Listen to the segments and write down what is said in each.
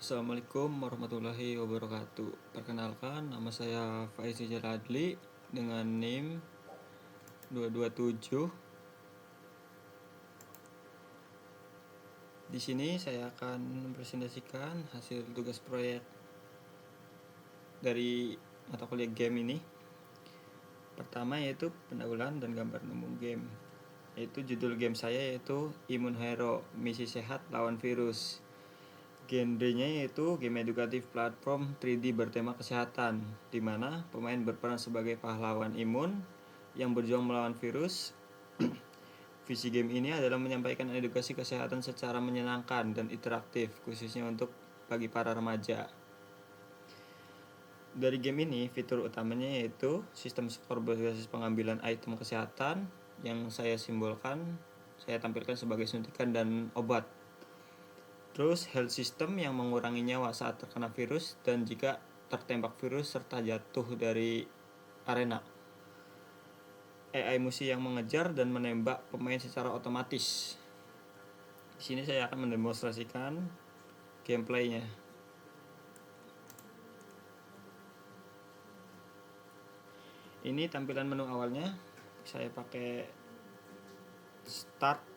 Assalamualaikum warahmatullahi wabarakatuh. Perkenalkan, nama saya Faiz Jaradli dengan NIM 227. Di sini saya akan mempresentasikan hasil tugas proyek dari mata kuliah game ini. Pertama yaitu pendahuluan dan gambar umum game. Yaitu judul game saya yaitu Immune Hero, misi sehat lawan virus. Genrenya yaitu game edukatif platform 3D bertema kesehatan, di mana pemain berperan sebagai pahlawan imun yang berjuang melawan virus. Visi game ini adalah menyampaikan edukasi kesehatan secara menyenangkan dan interaktif, khususnya untuk bagi para remaja. Dari game ini, fitur utamanya yaitu sistem skor berbasis pengambilan item kesehatan yang saya tampilkan sebagai suntikan dan obat. Terus health system yang mengurangi nyawa saat terkena virus dan jika tertembak virus serta jatuh dari arena. AI musuh yang mengejar dan menembak pemain secara otomatis. Di sini saya akan mendemonstrasikan gameplaynya. Ini tampilan menu awalnya. Saya pakai start.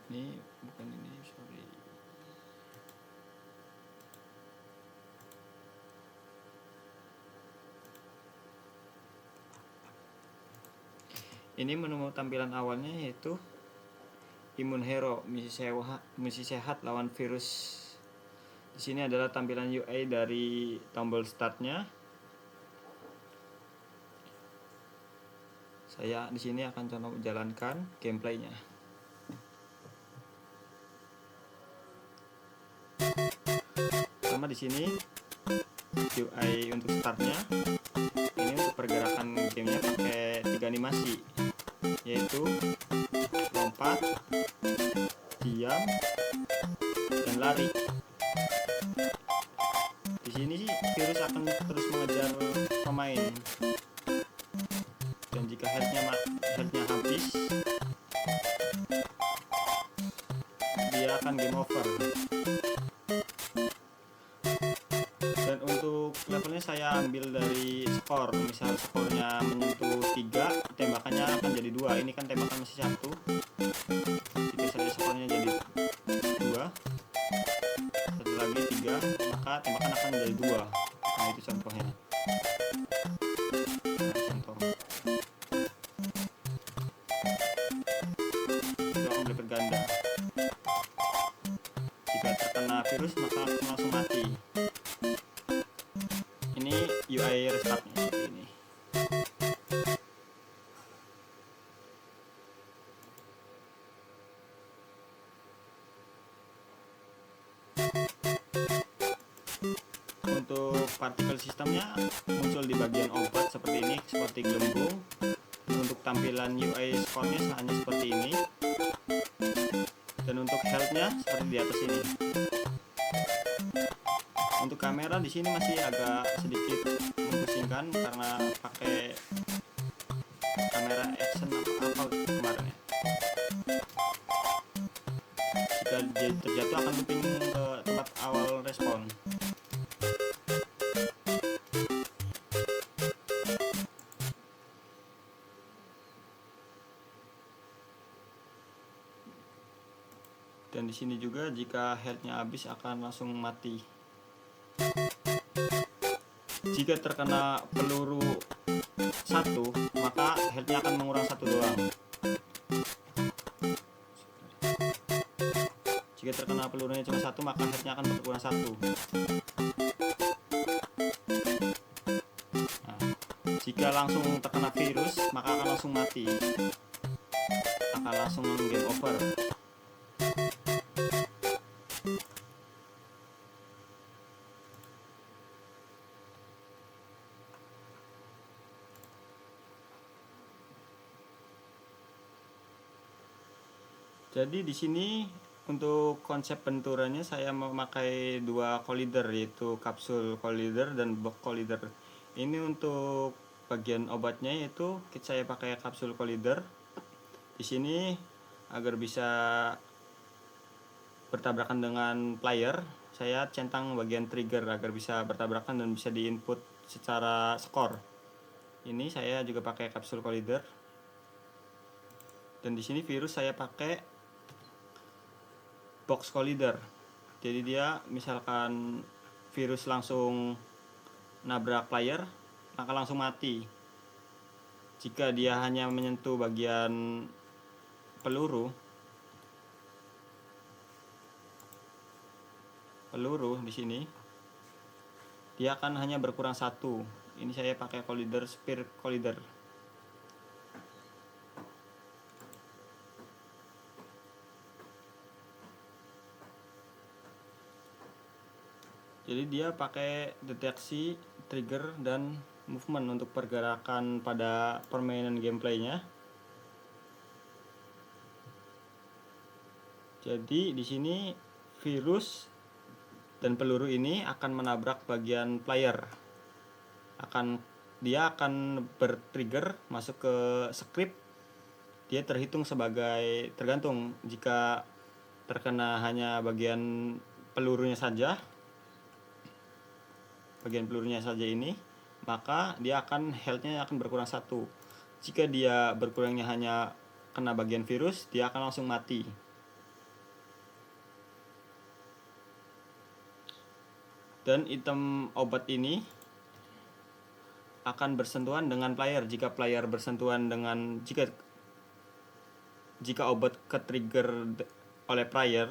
Ini bukan ini, sorry. Ini menu tampilan awalnya yaitu Immune Hero, misi sehat lawan virus. Di sini adalah tampilan UI dari tombol startnya. Saya di sini akan coba menjalankan gameplaynya. Pertama di sini UI untuk startnya. Ini untuk pergerakan gamenya pakai 3 animasi, yaitu lompat, diam, dan lari. Di sini sih virus akan terus mengejar pemain, dan jika healthnya habis, dia akan game over. Dan untuk levelnya saya ambil dari skor. Misal skornya menyentuh 3, tembakannya akan jadi 2. Ini kan tembakan masih 1. Jika saya skornya jadi 2, satu lagi 3, maka tembakan akan menjadi 2. Nah, itu contohnya. Contoh itu akan berlipat ganda. Jika terkena virus maka akan langsung mati. Ini UI restartnya seperti ini. Untuk partikel sistemnya muncul di bagian obat seperti ini, seperti gelembung. Untuk tampilan UI skornya hanya seperti ini. Dan untuk healthnya seperti di atas ini. Untuk kamera di sini masih agak sedikit memposingkan karena pakai kamera action apa kemarin ya. Jika terjatuh akan looping ke tempat awal respon. Dan di sini juga jika healthnya habis akan langsung mati. Jika terkena peluru 1, maka healthnya akan mengurang 1 doang. Jika terkena pelurunya cuma 1, maka healthnya akan berkurang 1. Nah, jika langsung terkena virus, maka akan langsung mati. Akan langsung game over. Jadi di sini untuk konsep benturannya saya memakai 2 collider, yaitu kapsul collider dan box collider. Ini untuk bagian obatnya yaitu saya pakai kapsul collider. Di sini agar bisa bertabrakan dengan player, saya centang bagian trigger agar bisa bertabrakan dan bisa diinput secara skor. Ini saya juga pakai capsule collider. Dan di sini virus saya pakai box collider. Jadi dia misalkan virus langsung nabrak player, maka langsung mati. Jika dia hanya menyentuh bagian peluru di sini, dia akan hanya berkurang 1. Ini saya pakai collider, spear collider. Jadi dia pakai deteksi, trigger, dan movement untuk pergerakan pada permainan gameplaynya. Jadi di sini virus dan peluru ini akan menabrak bagian player. Dia akan bertrigger masuk ke script. Dia terhitung sebagai, tergantung, jika terkena hanya bagian pelurunya saja ini, maka dia akan health-nya akan berkurang 1. Jika dia berkurangnya hanya kena bagian virus, dia akan langsung mati. Dan item obat ini akan bersentuhan dengan player. Jika player bersentuhan dengan jika obat ke trigger oleh player,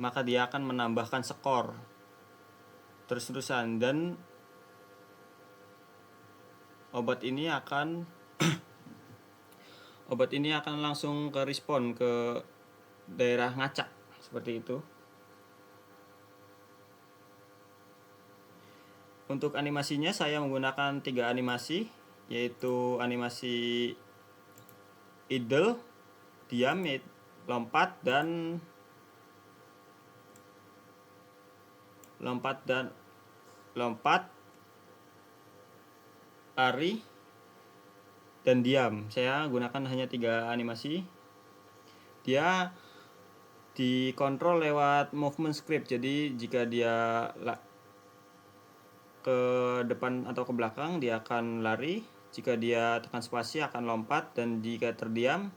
maka dia akan menambahkan skor terus-terusan. Dan obat ini akan langsung ke respon ke daerah ngacak seperti itu. Untuk animasinya saya menggunakan 3 animasi, yaitu animasi idle, diam, lompat dan lari dan diam. Saya gunakan hanya 3 animasi. Dia dikontrol lewat movement script. Jadi jika dia ke depan atau ke belakang, dia akan lari. Jika dia tekan spasi akan lompat, dan jika terdiam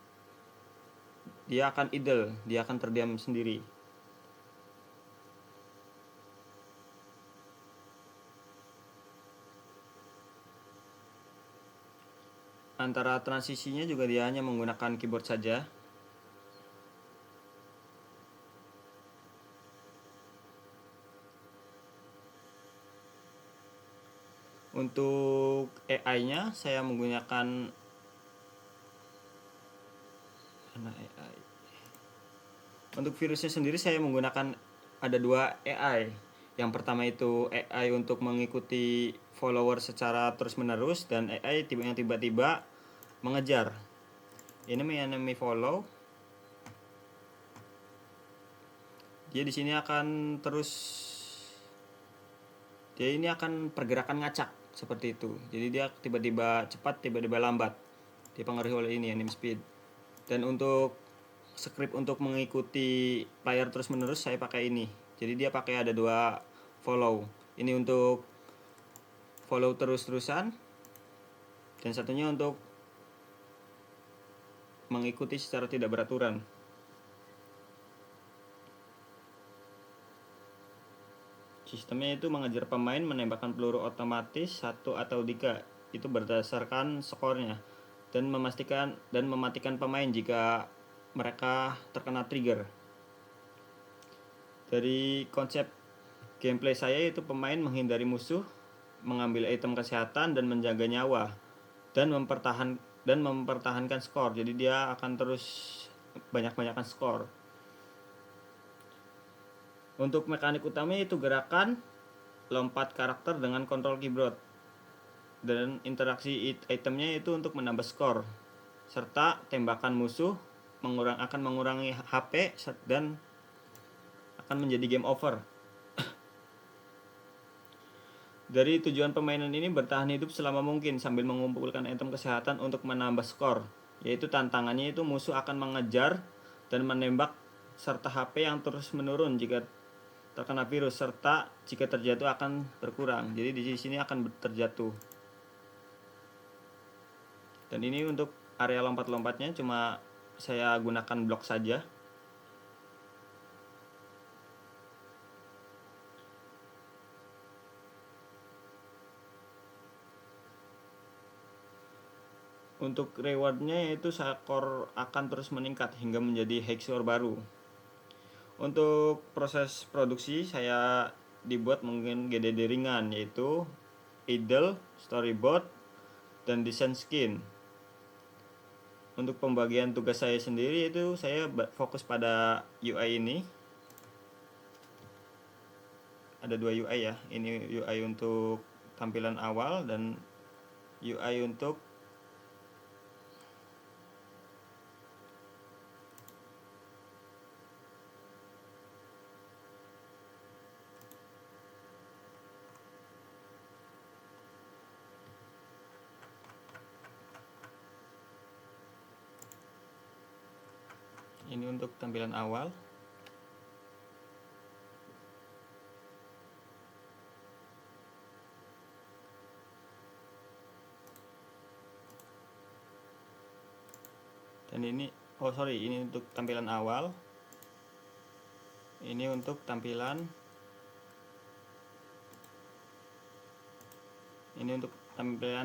dia akan idle, dia akan terdiam sendiri. Antara transisinya juga dia hanya menggunakan keyboard saja. Untuk AI-nya saya menggunakan AI. Untuk virusnya sendiri saya menggunakan ada 2 AI. Yang pertama itu AI untuk mengikuti follower secara terus-menerus, dan AI yang tiba-tiba mengejar. Ini enemy follow. Dia di sini akan ini akan pergerakan ngacak seperti itu. Jadi dia tiba-tiba cepat, tiba-tiba lambat, dipengaruhi oleh ini anim speed. Dan untuk script untuk mengikuti player terus-menerus saya pakai ini. Jadi dia pakai ada 2 follow. Ini untuk follow terus-terusan, dan satunya untuk mengikuti secara tidak beraturan. Sistemnya itu mengajar pemain menembakkan peluru otomatis 1 atau 3. Itu berdasarkan skornya, dan mematikan pemain jika mereka terkena trigger. Dari konsep gameplay saya itu pemain menghindari musuh, mengambil item kesehatan dan menjaga nyawa, dan mempertahankan skor. Jadi dia akan terus banyak-banyakan skor. Untuk mekanik utamanya itu gerakan, lompat karakter dengan kontrol keyboard, dan interaksi itemnya itu untuk menambah skor, serta tembakan musuh akan mengurangi HP dan akan menjadi game over. Dari tujuan permainan ini bertahan hidup selama mungkin sambil mengumpulkan item kesehatan untuk menambah skor, yaitu tantangannya itu musuh akan mengejar dan menembak serta HP yang terus menurun jika terkena virus, serta jika terjatuh akan berkurang. Jadi di sini akan terjatuh. Dan ini untuk area lompat-lompatnya cuma saya gunakan blok saja. Untuk rewardnya yaitu skor akan terus meningkat hingga menjadi high score baru. Untuk proses produksi saya dibuat mungkin GDD ringan, yaitu idle, storyboard, dan desain skin. Untuk pembagian tugas saya sendiri itu saya fokus pada UI ini. Ada 2 UI ya. Ini UI untuk tampilan awal dan UI untuk tampilan awal. Dan ini ini untuk tampilan awal. Ini untuk tampilan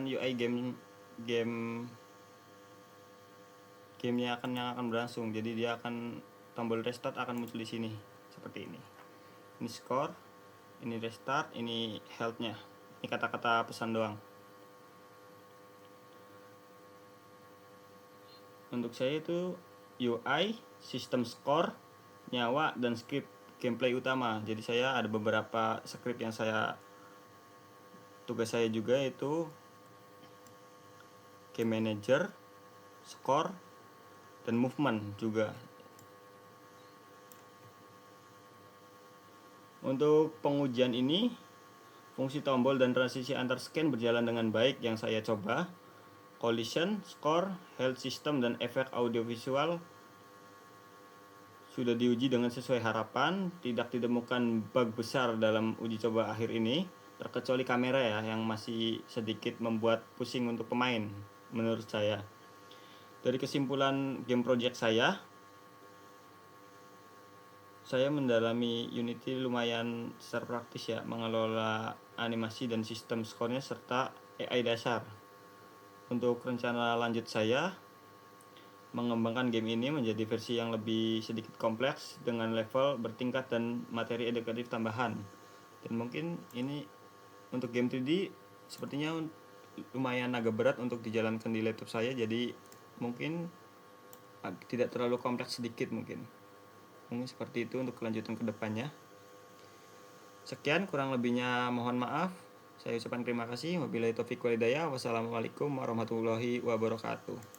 UI gamenya yang akan berlangsung. Jadi dia akan tombol restart akan muncul di sini seperti ini. Ini score, ini restart, ini health-nya. Ini kata-kata pesan doang. Untuk saya itu UI, sistem score, nyawa, dan script gameplay utama. Jadi saya ada beberapa script yang tugas saya juga itu game manager, score, dan movement juga. Untuk pengujian ini, fungsi tombol dan transisi antar scan berjalan dengan baik yang saya coba. Collision, score, health system, dan efek audiovisual sudah diuji dengan sesuai harapan. Tidak ditemukan bug besar dalam uji coba akhir ini, terkecuali kamera ya yang masih sedikit membuat pusing untuk pemain menurut saya. Dari kesimpulan game project saya mendalami Unity lumayan secara praktis ya, mengelola animasi dan sistem skornya serta AI dasar. Untuk rencana lanjut saya mengembangkan game ini menjadi versi yang lebih sedikit kompleks dengan level bertingkat dan materi edukatif tambahan. Dan mungkin ini untuk game 3D sepertinya lumayan agak berat untuk dijalankan di laptop saya, jadi mungkin tidak terlalu kompleks, sedikit mungkin seperti itu untuk kelanjutan kedepannya. Sekian, kurang lebihnya mohon maaf. Saya ucapkan terima kasih. Wabillahi taufiq wal hidayah. Wassalamualaikum warahmatullahi wabarakatuh.